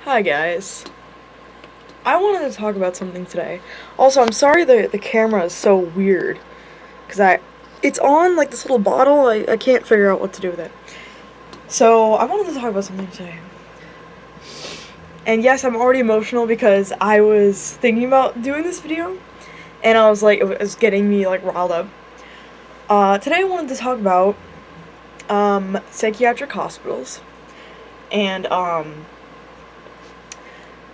Hi guys. I wanted to talk about something today. Also, I'm sorry the camera is so weird. It's on like this little bottle. I can't figure out what to do with it. So, I wanted to talk about something today. And yes, I'm already emotional because I was thinking about doing this video. And I was like, it was getting me like riled up. Today I wanted to talk about, psychiatric hospitals. And,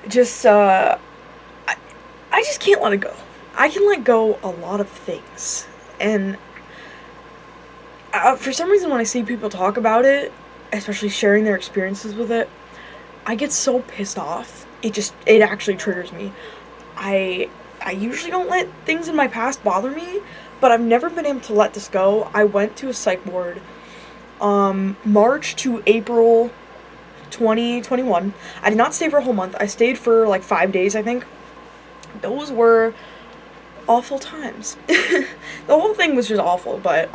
just, I just can't let it go. I can let go a lot of things. And for some reason, when I see people talk about it, especially sharing their experiences with it, I get so pissed off. It actually triggers me. I usually don't let things in my past bother me, but I've never been able to let this go. I went to a psych ward, March to April 2021. I did not stay for a whole month. I stayed for like 5 days, I think. Those were awful times. The whole thing was just awful, but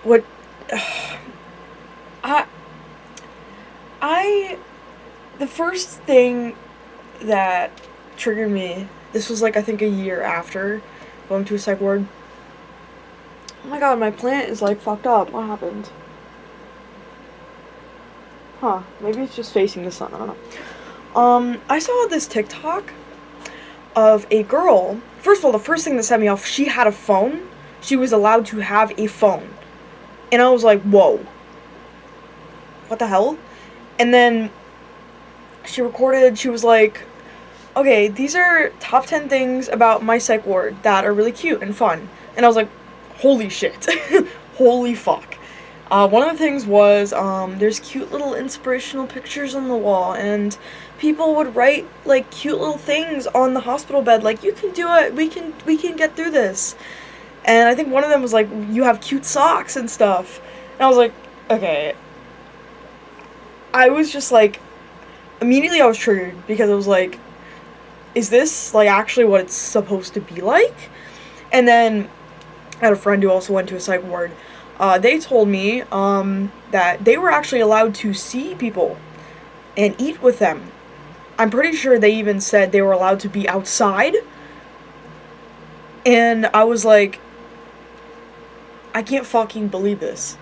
what I I the first thing that triggered me, this was like I think a year after going to a psych ward. Oh my god, my plant is like fucked up. What happened? Huh, maybe it's just facing the sun, I don't know. I saw this TikTok of a girl. First of all, the first thing that set me off, she had a phone. She was allowed to have a phone. And I was like, whoa. What the hell? And then she was like, okay, these are top 10 things about my psych ward that are really cute and fun. And I was like, holy shit. Holy fuck. One of the things was, there's cute little inspirational pictures on the wall, and people would write, like, cute little things on the hospital bed, like, you can do it, we can get through this. And I think one of them was like, you have cute socks and stuff. And I was like, okay. I was just like, immediately I was triggered, because I was like, is this, like, actually what it's supposed to be like? And then, I had a friend who also went to a psych ward. They told me that they were actually allowed to see people and eat with them. I'm pretty sure they even said they were allowed to be outside. And I was like, I can't fucking believe this.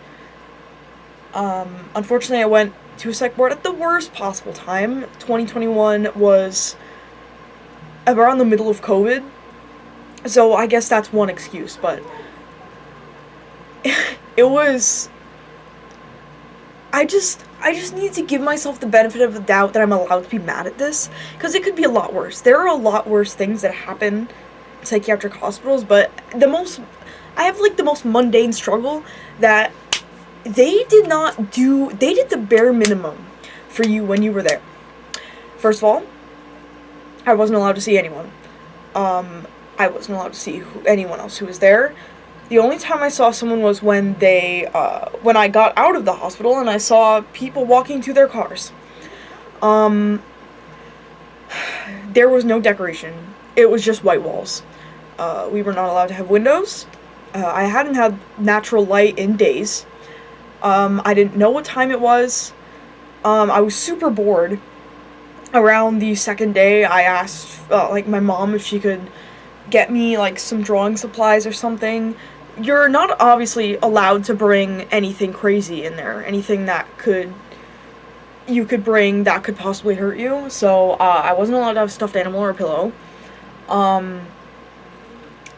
Unfortunately, I went to a psych ward at the worst possible time. 2021 was around the middle of COVID. So I guess that's one excuse, but it was, I just need to give myself the benefit of the doubt that I'm allowed to be mad at this, because it could be a lot worse. There are a lot worse things that happen in psychiatric hospitals, but I have like the most mundane struggle that they did the bare minimum for you when you were there. First of all, I wasn't allowed to see anyone. I wasn't allowed to see anyone else who was there. The only time I saw someone was when I got out of the hospital and I saw people walking to their cars. There was no decoration. It was just white walls. We were not allowed to have windows. I hadn't had natural light in days. I didn't know what time it was. I was super bored. Around the second day, I asked, like, my mom if she could get me, like, some drawing supplies or something. You're not obviously allowed to bring anything crazy in there, anything that you could bring that could possibly hurt you, so, I wasn't allowed to have a stuffed animal or a pillow. I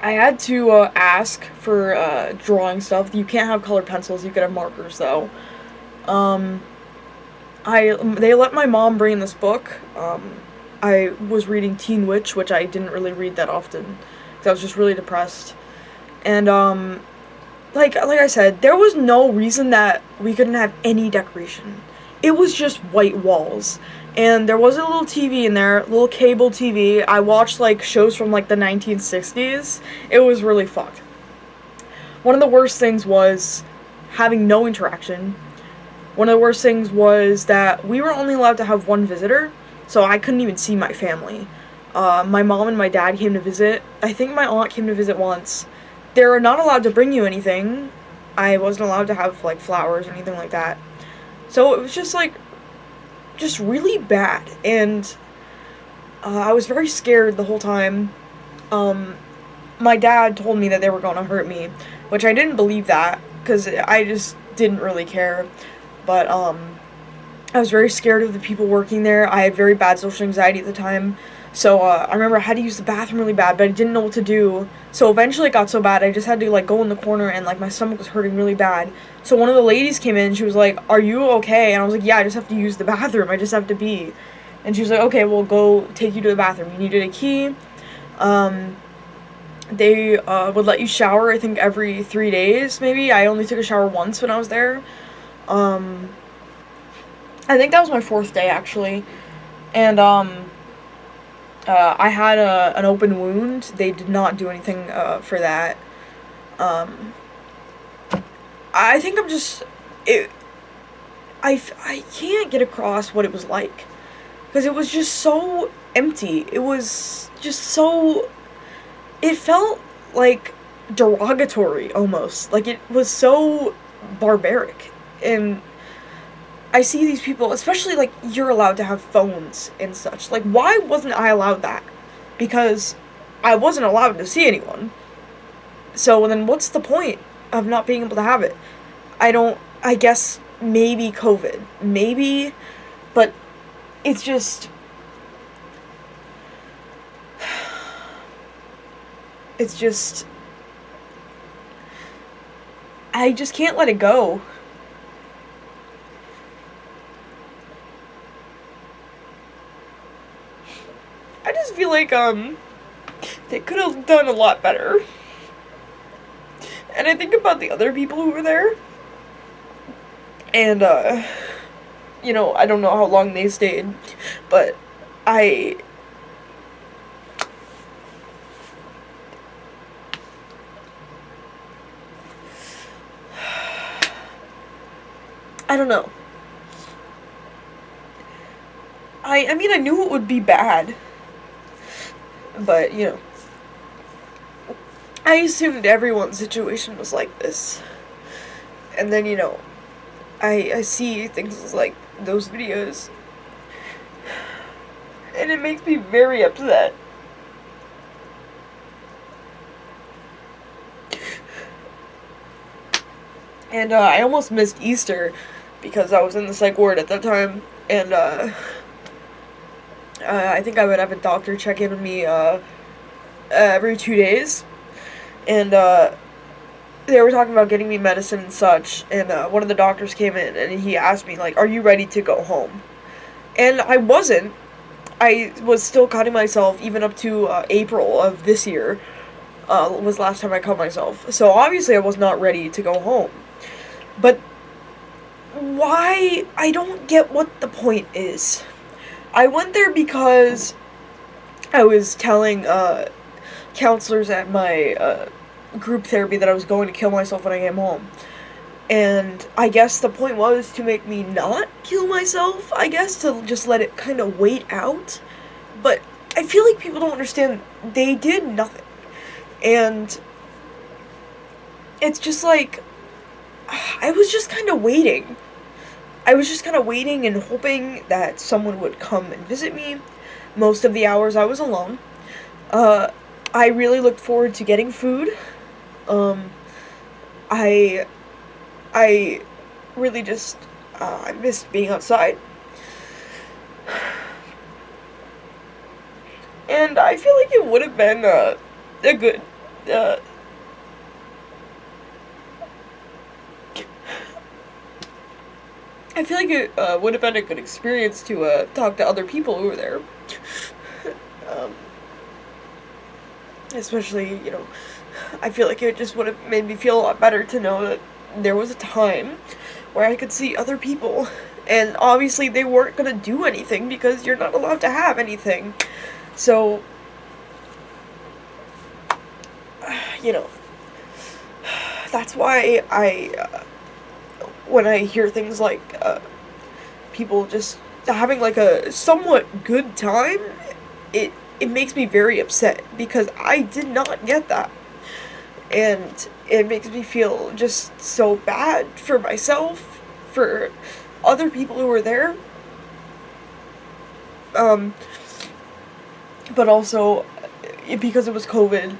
had to, ask for, drawing stuff. You can't have colored pencils, you could have markers, though. They let my mom bring this book. I was reading Teen Witch, which I didn't really read that often, because I was just really depressed. And, like I said, there was no reason that we couldn't have any decoration. It was just white walls. And there was a little TV in there, little cable TV. I watched, like, shows from, like, the 1960s. It was really fucked. One of the worst things was having no interaction. One of the worst things was that we were only allowed to have one visitor, so I couldn't even see my family. My mom and my dad came to visit. I think my aunt came to visit once. They're not allowed to bring you anything. I wasn't allowed to have, like, flowers or anything like that. So it was just, like, just really bad, and I was very scared the whole time. My dad told me that they were gonna hurt me, which I didn't believe that, because I just didn't really care. But, I was very scared of the people working there. I had very bad social anxiety at the time. So, I remember I had to use the bathroom really bad, but I didn't know what to do. So eventually it got so bad, I just had to, like, go in the corner, and, like, my stomach was hurting really bad. So one of the ladies came in, she was like, "Are you okay?" And I was like, "Yeah, I just have to use the bathroom. I just have to pee." And she was like, "Okay, we'll go take you to the bathroom. You needed a key." Um, they, would let you shower, I think, every 3 days, maybe. I only took a shower once when I was there. Um, I think that was my 4th day, actually. And, I had an open wound. They did not do anything, for that. Um, I think I'm just, it, I can't get across what it was like. Because it was just so empty. It was just so, it felt like derogatory, almost. Like, it was so barbaric. And I see these people, especially, like, you're allowed to have phones and such. Like, why wasn't I allowed that? Because I wasn't allowed to see anyone. So then what's the point of not being able to have it? I guess maybe COVID. Maybe, but it's just, it's just, I just can't let it go. I just feel like, they could have done a lot better. And I think about the other people who were there. And, you know, I don't know how long they stayed, but I don't know. I mean, I knew it would be bad, but, you know, I assumed everyone's situation was like this. And then, you know, I see things like those videos, and it makes me very upset. And, I almost missed Easter because I was in the psych ward at that time, and, I think I would have a doctor check in on me, every 2 days, and, they were talking about getting me medicine and such, and, one of the doctors came in, and he asked me, like, "Are you ready to go home?" And I wasn't. I was still cutting myself even up to, April of this year, was the last time I cut myself. So obviously I was not ready to go home. But why? I don't get what the point is. I went there because I was telling, counselors at my, group therapy that I was going to kill myself when I came home. And I guess the point was to make me not kill myself, I guess, to just let it kind of wait out. But I feel like people don't understand, they did nothing. And it's just like, I was just kind of waiting. I was just kind of waiting and hoping that someone would come and visit me. Most of the hours I was alone. I really looked forward to getting food. I really just, I missed being outside. And I feel like it would have been, a good, I feel like it, would have been a good experience to, talk to other people who were there. Especially, you know, I feel like it just would have made me feel a lot better to know that there was a time where I could see other people, and obviously they weren't gonna do anything because you're not allowed to have anything. So, you know, that's why when I hear things like, people just having like a somewhat good time, it makes me very upset because I did not get that. And it makes me feel just so bad for myself, for other people who were there. but also because it was COVID,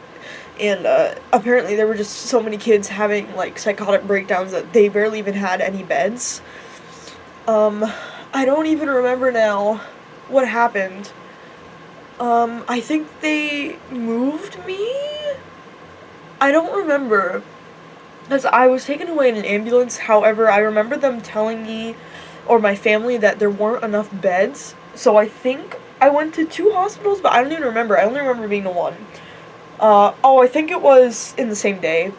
and apparently there were just so many kids having like psychotic breakdowns that they barely even had any beds. I don't even remember now what happened. I think they moved me? I don't remember. Because I was taken away in an ambulance, however, I remember them telling me, or my family, that there weren't enough beds. So I think I went to 2 hospitals, but I don't even remember. I only remember being to one. I think it was in the same day.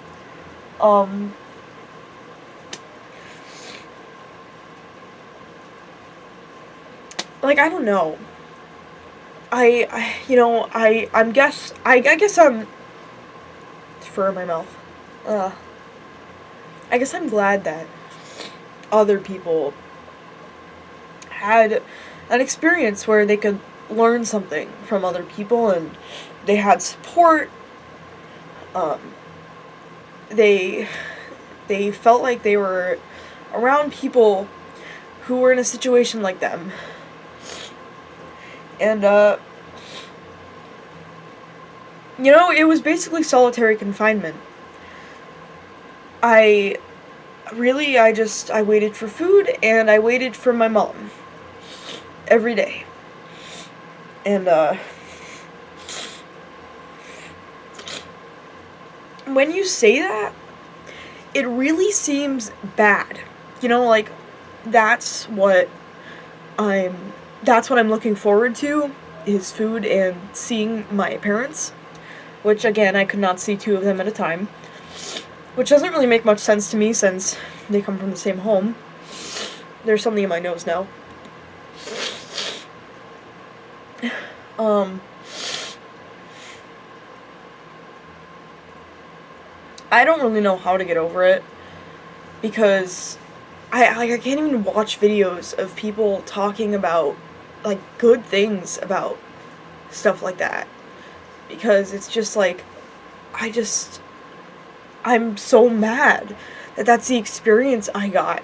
Like, I don't know. I guess I'm, fur in my mouth. I guess I'm glad that other people had an experience where they could learn something from other people, and they had support. They felt like they were around people who were in a situation like them. And it was basically solitary confinement. I waited for food, and I waited for my mom every day. And when you say that, it really seems bad. Like, that's what I'm looking forward to, is food and seeing my parents, which again, I could not see 2 of them at a time, which doesn't really make much sense to me since they come from the same home. There's something in my nose now. I don't really know how to get over it, because I can't even watch videos of people talking about, like, good things about stuff like that, because it's just like, I'm so mad that that's the experience I got,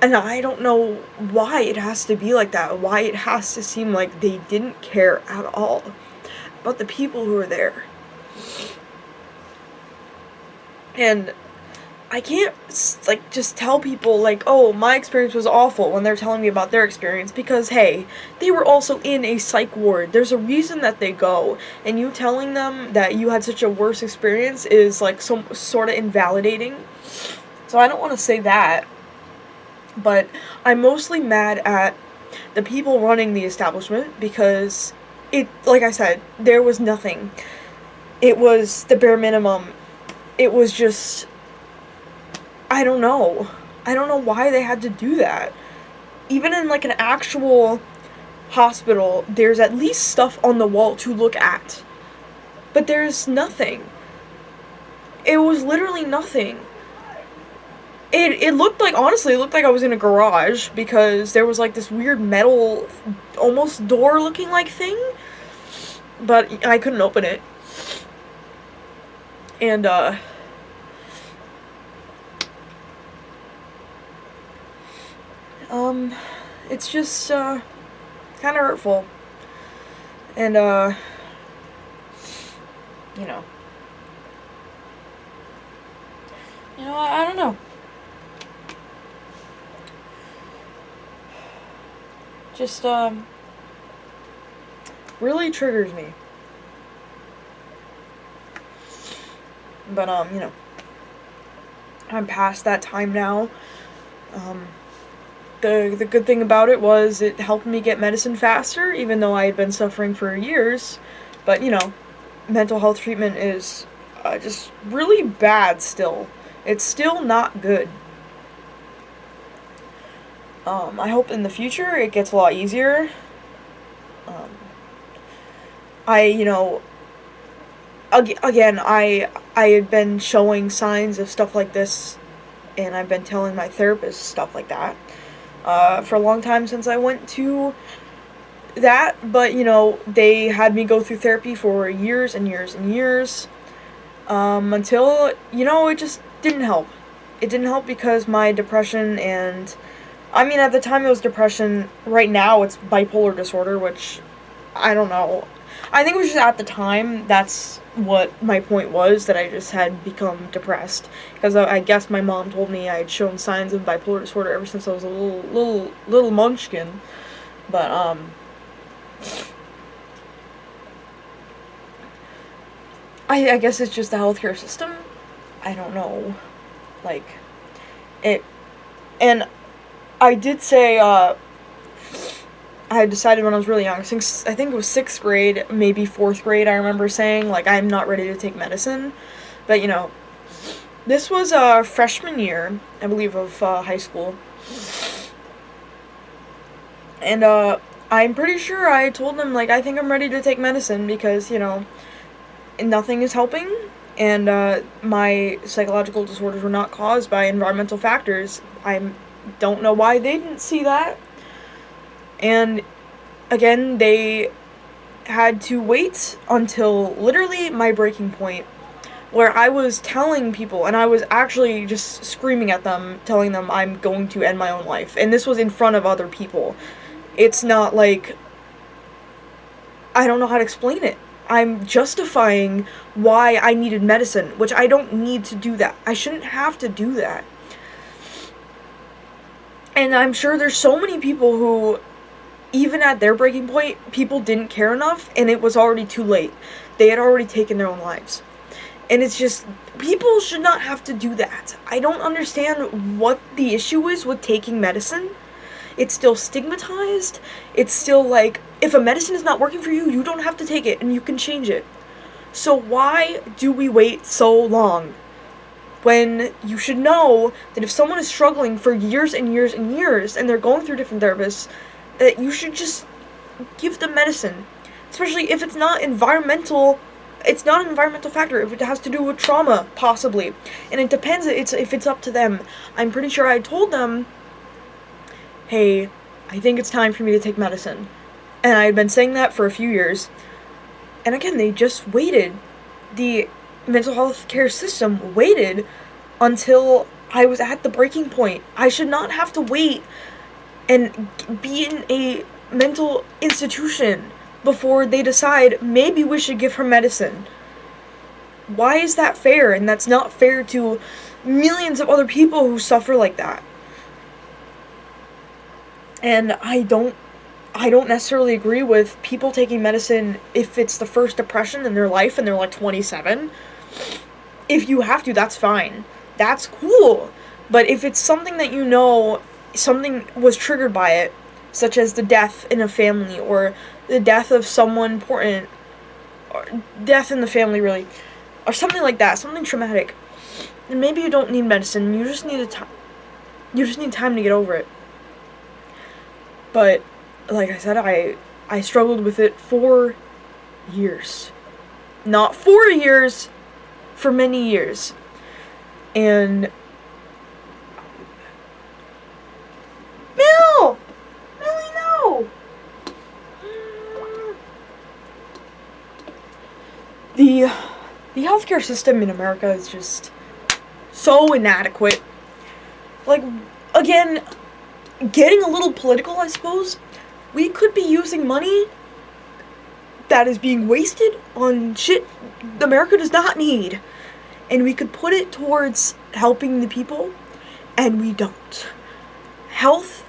and I don't know why it has to be like that, why it has to seem like they didn't care at all about the people who were there. And I can't, like, just tell people, like, oh, my experience was awful when they're telling me about their experience, because, hey, they were also in a psych ward. There's a reason that they go, and you telling them that you had such a worse experience is, like, some sort of invalidating. So I don't want to say that, but I'm mostly mad at the people running the establishment, because like I said, there was nothing. It was the bare minimum. It was just, I don't know. I don't know why they had to do that. Even in, like, an actual hospital, there's at least stuff on the wall to look at. But there's nothing. It was literally nothing. It looked like, honestly, it looked like I was in a garage, because there was, like, this weird metal, almost door-looking like thing, but I couldn't open it. And, it's just, kind of hurtful. And, I don't know. Just, really triggers me. But, I'm past that time now. The good thing about it was it helped me get medicine faster, even though I had been suffering for years. But, mental health treatment is just really bad still. It's still not good. I hope in the future it gets a lot easier. Again, I had been showing signs of stuff like this, and I've been telling my therapist stuff like that for a long time since I went to that, but, they had me go through therapy for years and years and years, until, it just didn't help. It didn't help because my depression and I mean, at the time it was depression. Right now it's bipolar disorder, which I don't know. I think it was just at the time that's what my point was, that I just had become depressed, because I guess my mom told me I had shown signs of bipolar disorder ever since I was a little munchkin. But I guess it's just the healthcare system. I don't know, like it. And I did say I had decided when I was really young, since I think it was 6th grade, maybe 4th grade, I remember saying, like, I'm not ready to take medicine. But, this was freshman year, I believe, of high school. And I'm pretty sure I told them, like, I think I'm ready to take medicine because, nothing is helping. And my psychological disorders were not caused by environmental factors. I don't know why they didn't see that. And again, they had to wait until literally my breaking point, where I was telling people, and I was actually just screaming at them, telling them I'm going to end my own life. And this was in front of other people. It's not like, I don't know how to explain it. I'm justifying why I needed medicine, which I don't need to do that. I shouldn't have to do that. And I'm sure there's so many people who, even at their breaking point, people didn't care enough, and it was already too late. They had already taken their own lives. And it's just, people should not have to do that. I don't understand what the issue is with taking medicine. It's still stigmatized. It's still like, if a medicine is not working for you, you don't have to take it, and you can change it. So why do we wait so long? When you should know that if someone is struggling for years and years and years, and they're going through different therapists, that you should just give them medicine. Especially if it's not an environmental factor, if it has to do with trauma, possibly. And it depends if it's up to them. I'm pretty sure I told them, hey, I think it's time for me to take medicine. And I had been saying that for a few years. And again, they just waited. The mental health care system waited until I was at the breaking point. I should not have to wait and be in a mental institution before they decide maybe we should give her medicine. Why is that fair? And that's not fair to millions of other people who suffer like that. And I don't necessarily agree with people taking medicine if it's the first depression in their life and they're like 27. If you have to, that's fine. That's cool. But if it's something that something was triggered by it, such as the death in a family, or the death of someone important, or death in the family, really, or something like that, something traumatic, then maybe you don't need medicine. You just need time to get over it. But like I said, I struggled with it for years. Not 4 years, for many years. And Millie, no! The healthcare system in America is just so inadequate. Like, again, getting a little political, I suppose, we could be using money that is being wasted on shit America does not need. And we could put it towards helping the people, and we don't. Health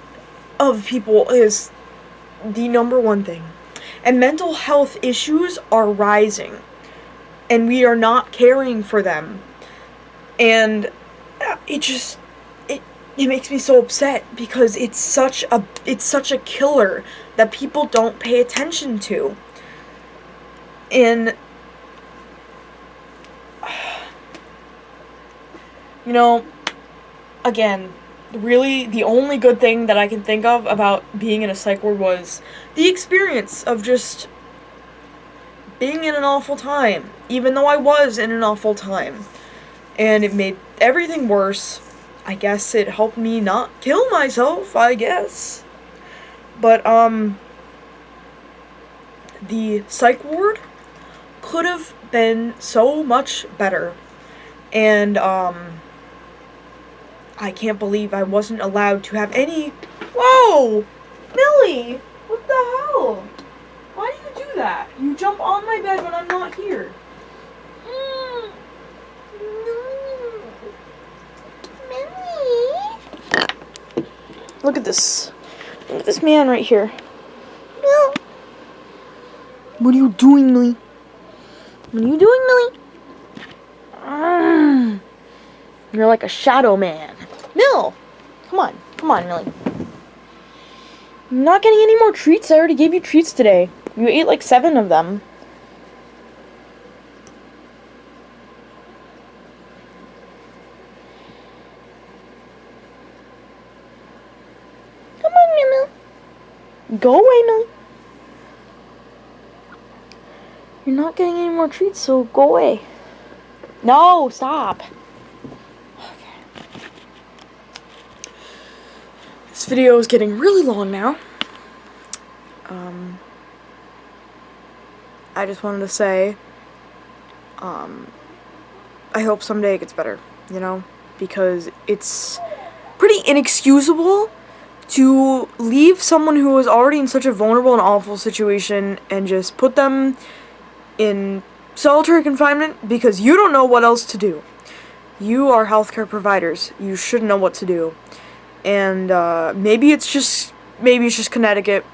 of people is the number one thing. And mental health issues are rising. And we are not caring for them. And it makes me so upset, because it's such a killer that people don't pay attention to. And again, really the only good thing that I can think of about being in a psych ward was the experience of just being in an awful time, even though I was in an awful time. And it made everything worse. I guess it helped me not kill myself, I guess. But, the psych ward could have been so much better. And, I can't believe I wasn't allowed to have any Whoa! Millie! What the hell? Why do you do that? You jump on my bed when I'm not here. Millie! Look at this. Look at this man right here. No. What are you doing, Millie? What are you doing, Millie? You're like a shadow man. Mill! Come on. Come on, Millie. I'm not getting any more treats. I already gave you treats today. You ate like 7 of them. Come on, Mill. Go away, Millie. You're not getting any more treats, so go away. No, stop. Okay. This video is getting really long now. I just wanted to say, I hope someday it gets better, you know? Because it's pretty inexcusable to leave someone who is already in such a vulnerable and awful situation and just put them in solitary confinement because you don't know what else to do. You are healthcare providers. You should know what to do. And maybe it's just Connecticut.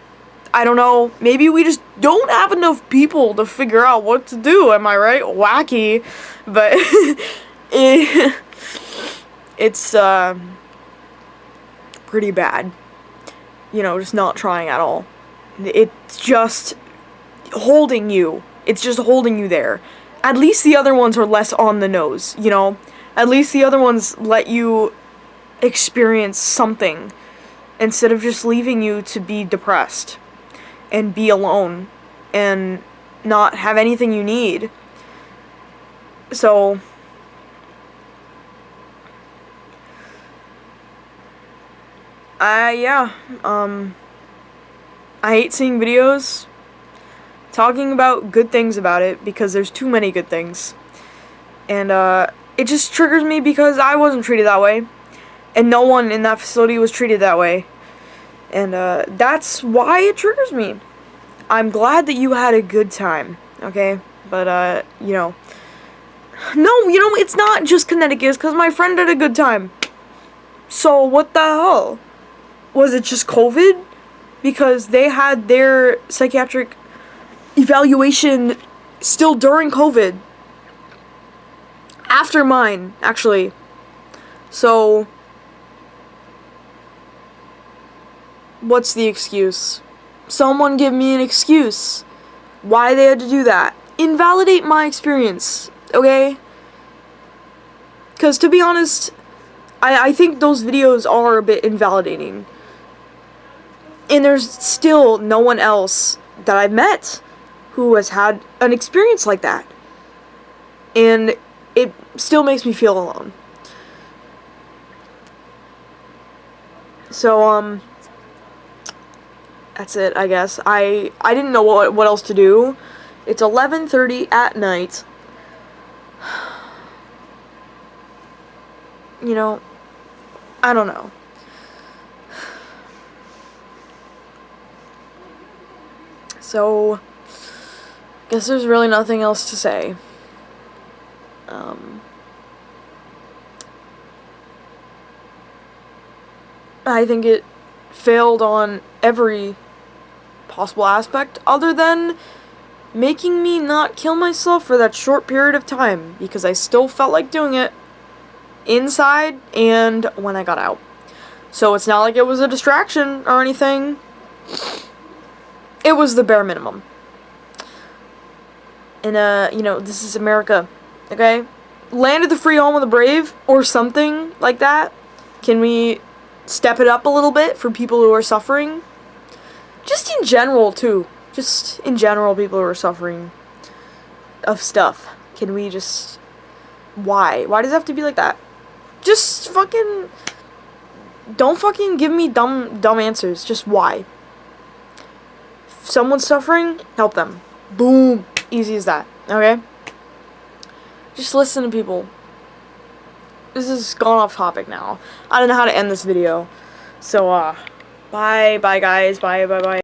I don't know. Maybe we just don't have enough people to figure out what to do. Am I right? Wacky. But it's pretty bad. You know, just not trying at all. It's just holding you. It's just holding you there. At least the other ones are less on the nose, you know? At least the other ones let you experience something instead of just leaving you to be depressed and be alone and not have anything you need. So I hate seeing videos talking about good things about it because there's too many good things. And it just triggers me because I wasn't treated that way. And no one in that facility was treated that way. And that's why it triggers me. I'm glad that you had a good time, okay? But, you know. No, you know, it's not just Connecticut. It's because my friend had a good time. So, what the hell? Was it just COVID? Because they had their psychiatric evaluation still during COVID. After mine, actually. So, what's the excuse? Someone give me an excuse why they had to do that. Invalidate my experience, okay? Because to be honest, I think those videos are a bit invalidating. And there's still no one else that I've met who has had an experience like that. And it still makes me feel alone. So, that's it, I guess. I didn't know what else to do. It's 11:30 at night. You know, I don't know. So, guess there's really nothing else to say. I think it failed on every possible aspect other than making me not kill myself for that short period of time because I still felt like doing it inside and when I got out. So it's not like it was a distraction or anything. It was the bare minimum. And, you know, this is America, okay? Land of the free, home of the brave, or something like that. Can we step it up a little bit for people who are suffering? Just in general, too. Just in general, people who are suffering of stuff. Can we just... Why? Why does it have to be like that? Just fucking... Don't fucking give me dumb answers. Just why? If someone's suffering, help them. Boom. Easy as that. Okay? Just listen to people. This has gone off topic now. I don't know how to end this video. So, Bye, bye guys, bye, bye, bye.